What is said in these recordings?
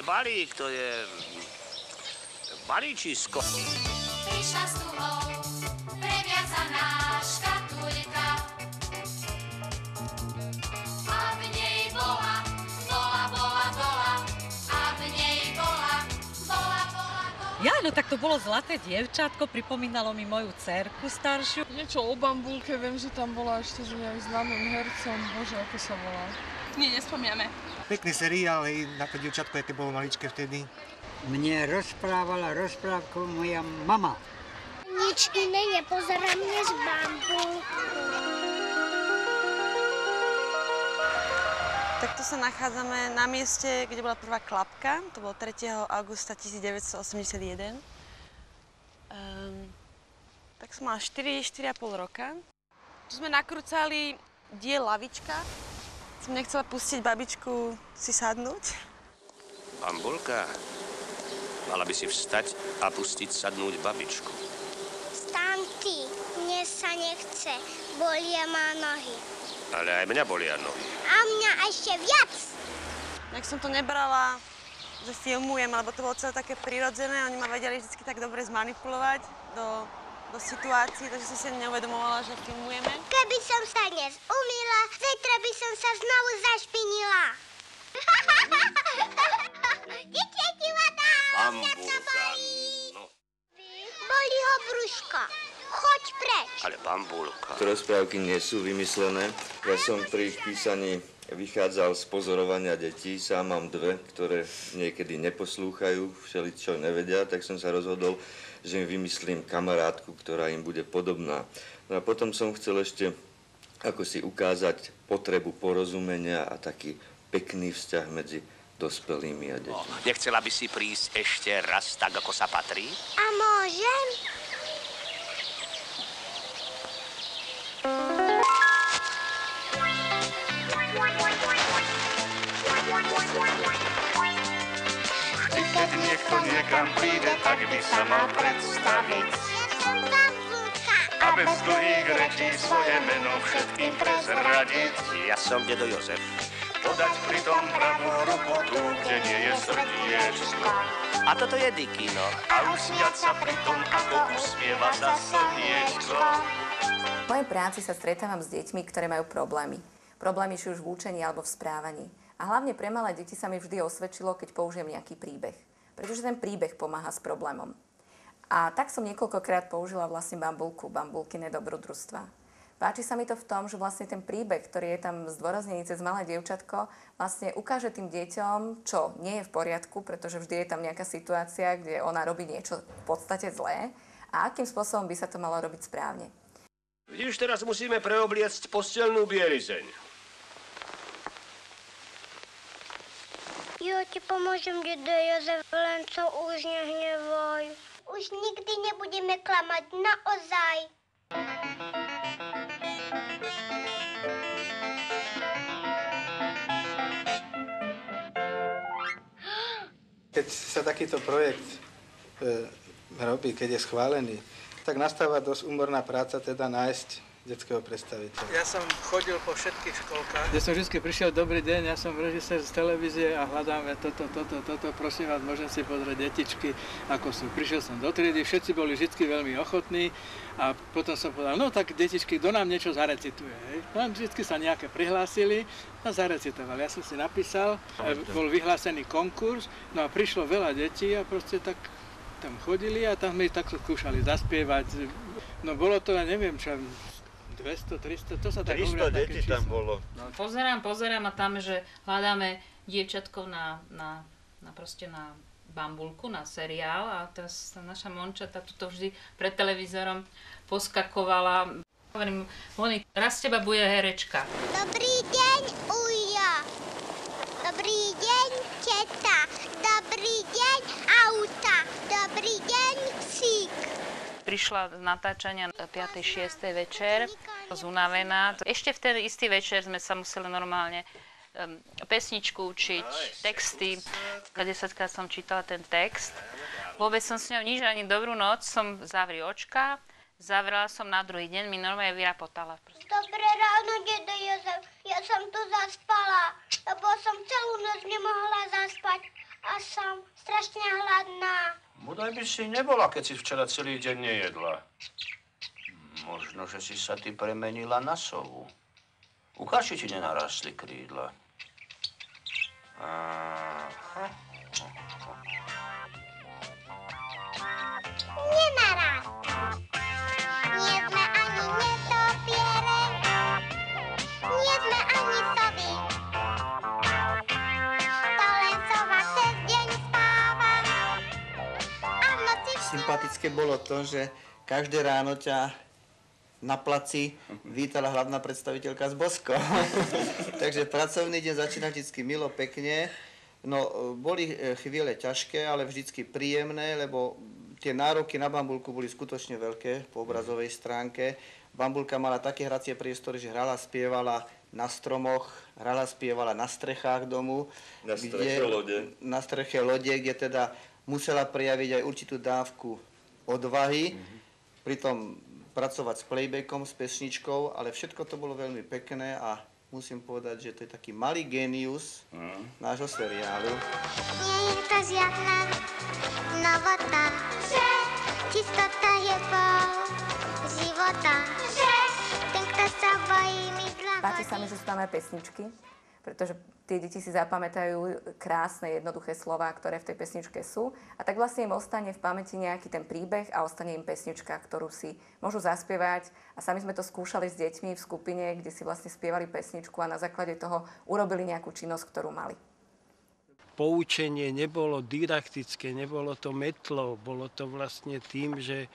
balík, to je balíčisko. Prišla s tuhou previazaná škatuľka a v nej bola, a v nej bola. Ja, no tak to bolo zlaté dievčatko, pripomínalo mi moju dcérku staršiu. Niečo o Bambulke, viem, že tam bola ešte s nejakým známym hercom, bože, ako sa volá. Nie, nespomíname. Pekný seriál, hej, na to dievčatko, aké bolo maličké vtedy. Mne rozprávala rozprávku moja mama. Nič iné nepozerám než Bambulku. Takto sa nachádzame na mieste, kde bola prvá klapka. To bolo 3. augusta 1981. Tak som mala 4,5 roka. Tu sme nakrúcali diel Lavička. Som nechcela pustiť babičku si sadnúť. Bambulka, mala by si vstať a pustiť sadnúť babičku. Vstaň ty, mne sa nechce, bolia ma nohy. Ale aj mňa bolia nohy. A mňa ešte viac. Tak som to nebrala, že filmujem, lebo to bolo celé také prirodzené. Oni ma vedeli vždy tak dobre zmanipulovať do situácií, takže som si neuvedomovala, že filmujeme. Keby som sa dnes umýla, zajtra by som sa znovu zašpinila. Dieťati voda, mňa to bolí. No. Bolí ho brúško. Choď preč. Ale Bambulka. Rozprávky nie sú vymyslené. Ja som pri ich písaní vychádzal z pozorovania detí. Sám mám dve, ktoré niekedy neposlúchajú, všeličo nevedia, tak som sa rozhodol, že im vymyslím kamarátku, ktorá im bude podobná. No a potom som chcel ešte ako si ukázať potrebu porozumenia a taký pekný vzťah medzi dospelými a deťmi. Nechcela by si prísť ešte raz tak, ako sa patrí? A môžem? Vždy, keď niekto niekam príde, tak by sa mal predstaviť. A bez dlhých rečí svoje meno všetkým prezradiť. Ja som dedo Jozef. Podať pritom pravú ruku tu, kde nie je srdiečko. A toto je Dikino. A usmiať sa pritom, ako usmieva sa slniečko. V mojej práci sa stretávam s deťmi, ktoré majú problémy. Problémy či už v učení alebo v správaní. A hlavne pre malé deti sa mi vždy osvedčilo, keď použijem nejaký príbeh. Pretože ten príbeh pomáha s problémom. A tak som niekoľkokrát použila vlastne Bambulku, Bambulkine dobrodružstva. Páči sa mi to v tom, že vlastne ten príbeh, ktorý je tam zdôraznený cez malé dievčatko, vlastne ukáže tým deťom, čo nie je v poriadku, pretože vždy je tam nejaká situácia, kde ona robí niečo v podstate zlé a akým spôsobom by sa to malo robiť správne. Vidíš, teraz musíme preobliecť postelnú bielizeň. Jo ti pomôžem, dedo Jozef, len co už nehnevaj. Už nikdy nebudeme klamať, naozaj. Keď sa takýto projekt robí, keď je schválený, tak nastáva dosť úmorná práca teda nájsť detského predstaviteľa. Ja som chodil po všetkých školkách. Ja som vždy prišiel, dobrý deň, ja som režisér z televízie a hľadáme toto, prosím vás, môžem si pozrieť detičky, ako sú. Prišiel som do triedy, všetci boli vždy veľmi ochotní a potom som povedal, no tak detičky, kto nám niečo zarecituje, hej? No vždy sa nejaké prihlásili a zarecitovali. Ja som si napísal, bol vyhlásený konkurs, no a prišlo veľa detí a proste tak tam chodili a tam mi tak skúšali zaspievať. No bolo to, ja neviem čo, 200, 300, to sa tak 300 detí tam bolo. No, pozerám a tam, že hľadáme dievčatkov na Bambulku, na seriál a teraz tá naša Monča tuto vždy pred televízorom poskakovala. Hovorím, Moni, raz z teba bude herečka. Dobrý deň, ujo. Dobrý deň, teta. Dobrý deň, auta. Dobrý deň, psík. Prišla z natáčania 5. 6. večer, zunavená. Ešte v ten istý večer sme sa museli normálne pesničku učiť, texty. 10-krát som čítala ten text. Vôbec som s ňou nič, ani dobrú noc som zavri očka. Zavrela som na druhý deň, mi normálne vyrapotala. Dobré ráno, dedo Jozef. Ja som tu zaspala, lebo som celú noc nemohla zaspať. a som strašne hladná. Bodaj by si nebola, keď si včera celý deň nejedla. Možno, že si sa ty premenila na sovu. Ukáž, či ti nenarastli krídla. Nenarastli. Nie sme ani netopiere, nie sme ani sovy. To len sova cez deň spáva a v noci... Sympatické bolo to, že každé ráno ťa na placi vítala hlavná predstaviteľka z Bosko. Takže pracovný deň začína vždycky milo, pekne. No, boli chvíle ťažké, ale vždycky príjemné, lebo tie nároky na Bambulku boli skutočne veľké po obrazovej stránke. Bambulka mala také hracie priestory, že hrala, spievala na stromoch, hrala, spievala na strechách domu. Na streche lode. Na streche lode, kde teda musela prejaviť aj určitú dávku odvahy. Pritom pracovať s playbackom, s pesničkou, ale všetko to bolo veľmi pekné a musím povedať, že to je taký malý génius nášho seriálu. Nie je to žiadna novota, že čistota je pol života, že ten, kto sa bojí, mi zľa Páči sa mi, že sú tam aj pesničky, pretože tie deti si zapamätajú krásne, jednoduché slová, ktoré v tej pesničke sú. A tak vlastne im ostane v pamäti nejaký ten príbeh a ostane im pesnička, ktorú si môžu zaspievať. A sami sme to skúšali s deťmi v skupine, kde si vlastne spievali pesničku a na základe toho urobili nejakú činnosť, ktorú mali. Poučenie nebolo didaktické, nebolo to metlou, bolo to vlastne tým, že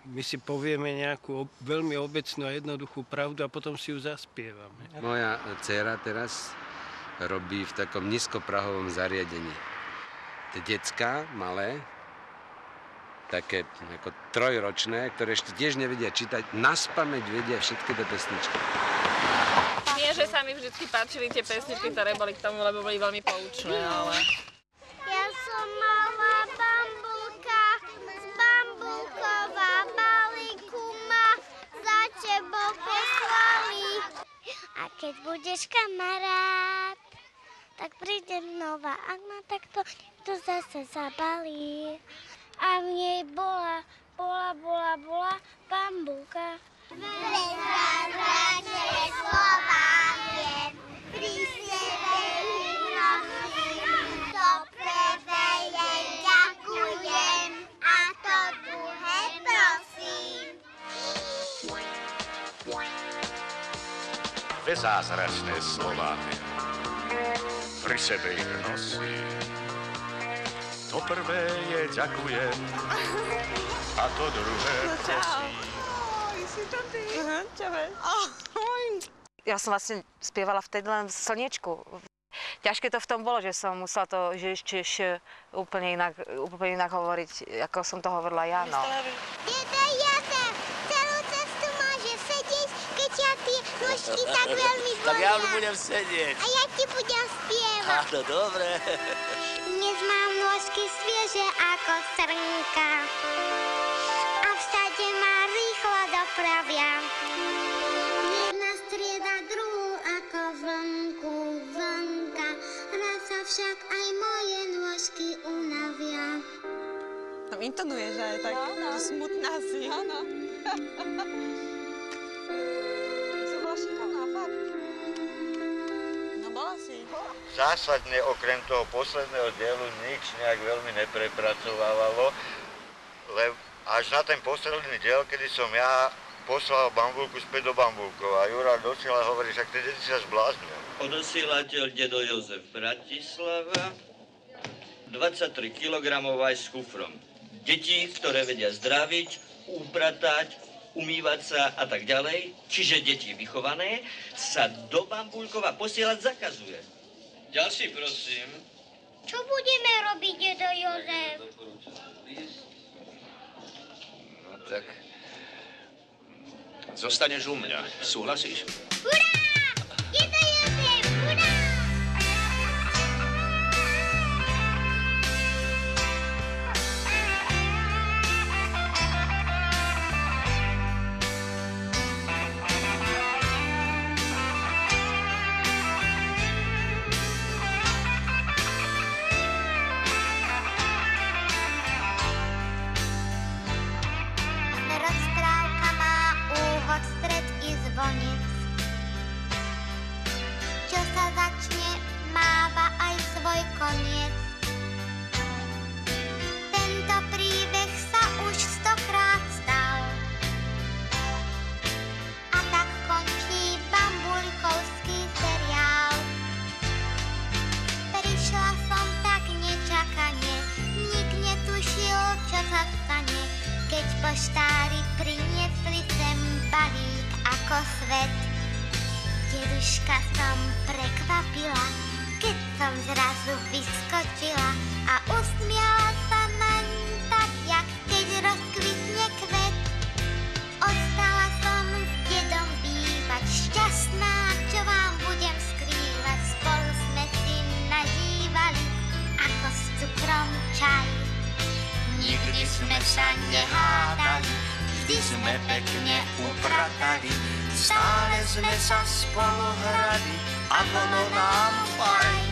my si povieme nejakú veľmi obecnú a jednoduchú pravdu a potom si ju zaspievame. Moja dcéra teraz robí v takom nízkoprahovom zariadení. Tie decká, malé, také ako trojročné, ktoré ešte tiež nevedia čítať, naspamäť vedia všetky tie pesničky. Nie, že sa mi vždy páčili tie pesničky, ktoré boli k tomu, lebo boli veľmi poučné, ale... Ja som malá bambulka, z bambulková balíku ma za tebou poslali. A keď budeš kamarát, tak príde znova, ak ma takto to zase zabalí. A v nej bola bambulka. Bezrazračné slova viem, pri sebe nosím, to prvé jej ďakujem a to druhé prosím. Bezázračné slova viem, pri sebe ich nosím. To prvé je ďakujem a to druhé prosím. Ja som vlastne spievala vtedy len v Slniečku. Ťažké to v tom bolo, že som musela to ešte úplne inak hovoriť, ako som to hovorila ja. No. Dedo Jozef, celú cestu môže sedieť, keď ja tie nôžky tak veľmi bolia. Tak ja už budem sedieť. A ja ti budem spievať. Áno, dobre. Dnes mám nôžky svieže ako srnka. A všade ma rýchlo dopravia. Jedna strieda druhú ako vlnka. Raz sa však aj moje nôžky unavia. Tam intonuješ aj tak, smutná si. Áno. Som bola šikovná, fakt. No bola si. Zásadne okrem toho posledného dielu nič nejak veľmi neprepracovávalo, až na ten posledný diel, kedy som ja poslal Bambulku späť do Bambulkov a Jura dosiaľ hovorí, že tie deti sa zbláznil. Odosielateľ dedo Jozef Bratislava, 23 kg aj s kufrom. Deti, ktoré vedia zdraviť, upratať, umývať sa a tak ďalej, čiže deti vychované, sa do Bambulkova posielať zakazuje. Ďalší, prosím. Čo budeme robiť, dedo Jozef? No tak... Zostaneš u mňa. Súhlasíš? Hurá! Dedo Jozef, hurá! kvet. Deduška som prekvapila, keď som zrazu vyskočila a usmiala sa naň tak, jak keď rozkvitne kvet. Ostala som s dedom bývať, šťastná, čo vám budem skrývať. Spolu sme si nažívali, ako s cukrom čaj. Nikdy sme sa nehádali, vždy sme pekne upratali. Stále sme sa spolu hrali a bolo nám fajn.